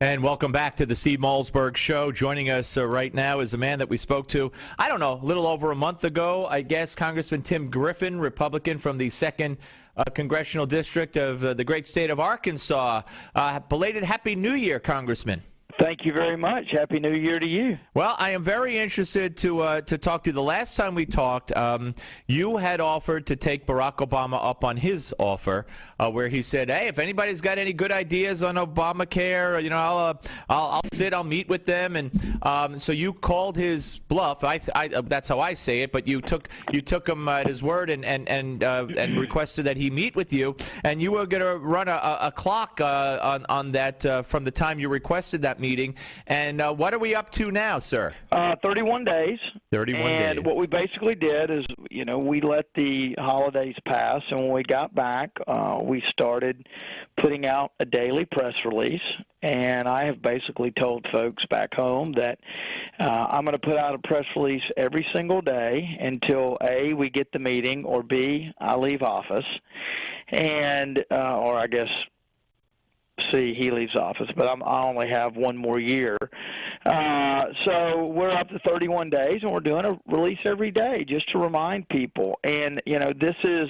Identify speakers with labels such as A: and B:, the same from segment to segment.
A: And welcome back to the Steve Malzberg Show. Joining us right now is a man that we spoke to, I don't know, a little over a month ago, I guess, Congressman Tim Griffin, Republican from the 2nd Congressional District of the great state of Arkansas. Belated Happy New Year, Congressman.
B: Thank you very much. Happy New Year to you.
A: Well, I am very interested to talk to you. The last time we talked, you had offered to take Barack Obama up on his offer, where he said, "Hey, if anybody's got any good ideas on Obamacare, I'll meet with them." And so you called his bluff. That's how I say it. But you took him at his word and requested that he meet with you. And you were going to run a clock on that from the time you requested that meeting. And what are we up to now, sir?
B: 31 days.
A: 31 days.
B: And what we basically did is, we let the holidays pass, and when we got back, we started putting out a daily press release. And I have basically told folks back home that I'm going to put out a press release every single day until A, we get the meeting, or B, I leave office, and or I guess C, he leaves office, but I only have one more year. So we're up to 31 days, and we're doing a release every day just to remind people. And this is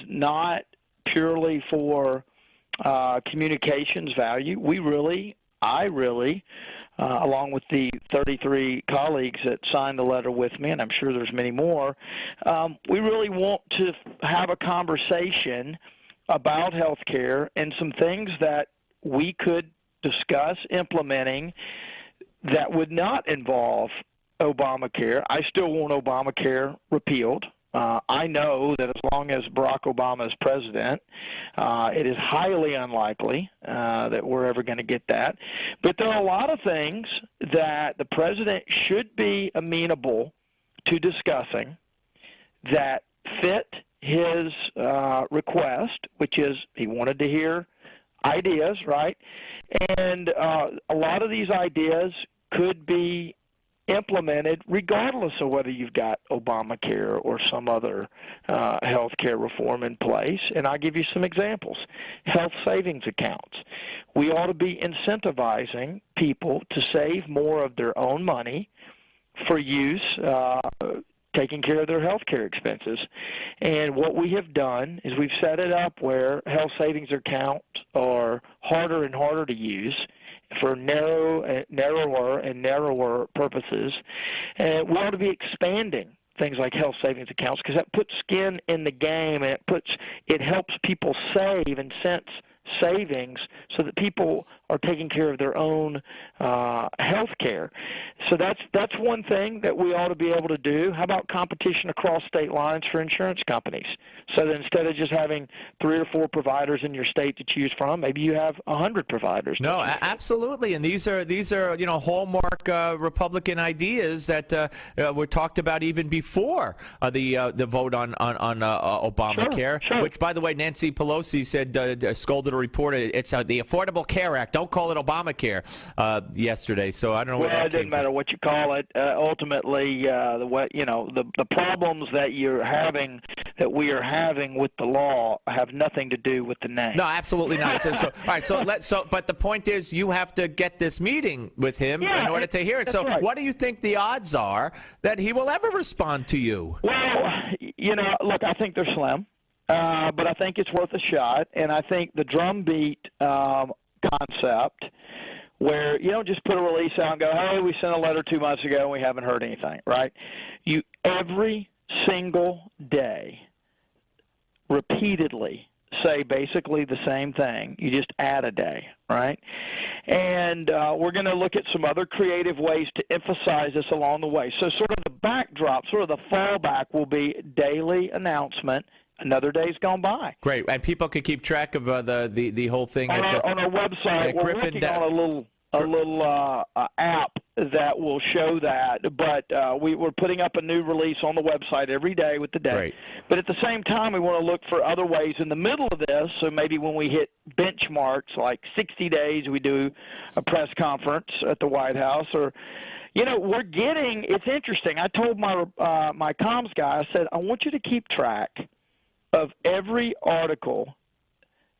B: not purely for communications value. I really, along with the 33 colleagues that signed the letter with me, and I'm sure there's many more, we really want to have a conversation about health care and some things that we could discuss implementing that would not involve Obamacare. I still want Obamacare repealed. I know that as long as Barack Obama is president, it is highly unlikely that we're ever going to get that. But there are a lot of things that the president should be amenable to discussing that fit his request, which is he wanted to hear ideas, right? And a lot of these ideas could be implemented regardless of whether you've got Obamacare or some other health care reform in place. And I'll give you some examples. Health savings accounts. We ought to be incentivizing people to save more of their own money for use taking care of their health care expenses. And what we have done is we've set it up where health savings accounts are harder and harder to use for narrower and narrower purposes. And we ought to be expanding things like health savings accounts because that puts skin in the game, and it helps people save and sense savings so that people are taking care of their own health care. So that's one thing that we ought to be able to do. How about competition across state lines for insurance companies? So that instead of just having 3 or 4 providers in your state to choose from, maybe you have 100 providers.
A: No, absolutely. And these are hallmark Republican ideas that were talked about even before the vote on Obamacare,
B: sure.
A: Which, by the way, Nancy Pelosi said, scolded a reporter, it's the Affordable Care Act. Don't call it Obamacare yesterday. So I don't know where that came from.
B: It doesn't matter what you call it. Ultimately, the problems that we are having with the law have nothing to do with the name.
A: No, absolutely not. All right. But the point is, you have to get this meeting with him in order to hear it. So,
B: right.
A: What do you think the odds are that he will ever respond to you?
B: Well, look, I think they're slim. But I think it's worth a shot, and I think the drumbeat concept where you don't just put a release out and go, hey, we sent a letter 2 months ago and we haven't heard anything, right? You every single day repeatedly say basically the same thing. You just add a day, right? And we're going to look at some other creative ways to emphasize this along the way. So sort of the backdrop, sort of the fallback will be daily announcement. Another day's gone by.
A: Great, and people can keep track of the whole thing
B: on our website. We're working on a little app that will show that, but we're putting up a new release on the website every day with the day.
A: Great.
B: But at the same time, we want to look for other ways in the middle of this. So maybe when we hit benchmarks like 60 days, we do a press conference at the White House, or we're getting. It's interesting. I told my comms guy, I said, I want you to keep track of every article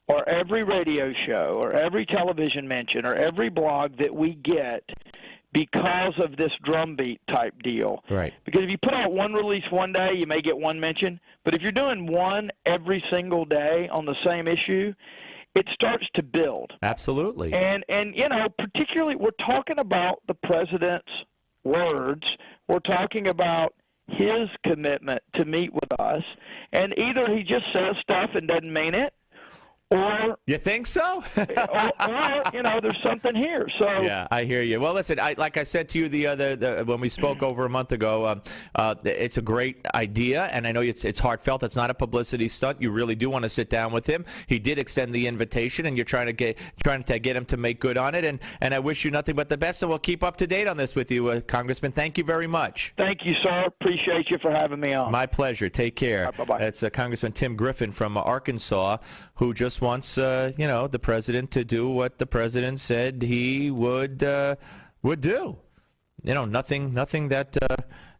B: or every radio show or every television mention or every blog that we get because of this drumbeat type deal.
A: Right.
B: Because if you put out one release one day, you may get one mention. But if you're doing one every single day on the same issue, it starts to build.
A: Absolutely.
B: And you know, particularly we're talking about the president's words. We're talking about his commitment to meet with us. And either he just says stuff and doesn't mean it, or
A: you think so?
B: or you know, there's something here. So
A: yeah, I hear you. Well, listen, like I said to you when we spoke over a month ago, it's a great idea, and I know it's heartfelt. It's not a publicity stunt. You really do want to sit down with him. He did extend the invitation, and you're trying to get him to make good on it. And I wish you nothing but the best. And we'll keep up to date on this with you, Congressman. Thank you very much.
B: Thank you, sir. Appreciate you for having me on.
A: My pleasure. Take care.
B: Right, bye-bye.
A: That's Congressman Tim Griffin from Arkansas, who just wants the president to do what the president said he would do. Nothing that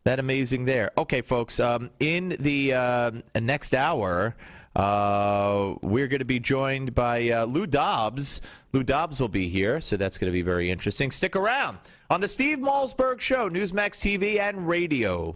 A: amazing there. Okay, folks. In the next hour, we're going to be joined by Lou Dobbs. Lou Dobbs will be here, so that's going to be very interesting. Stick around on the Steve Malzberg Show, Newsmax TV and radio.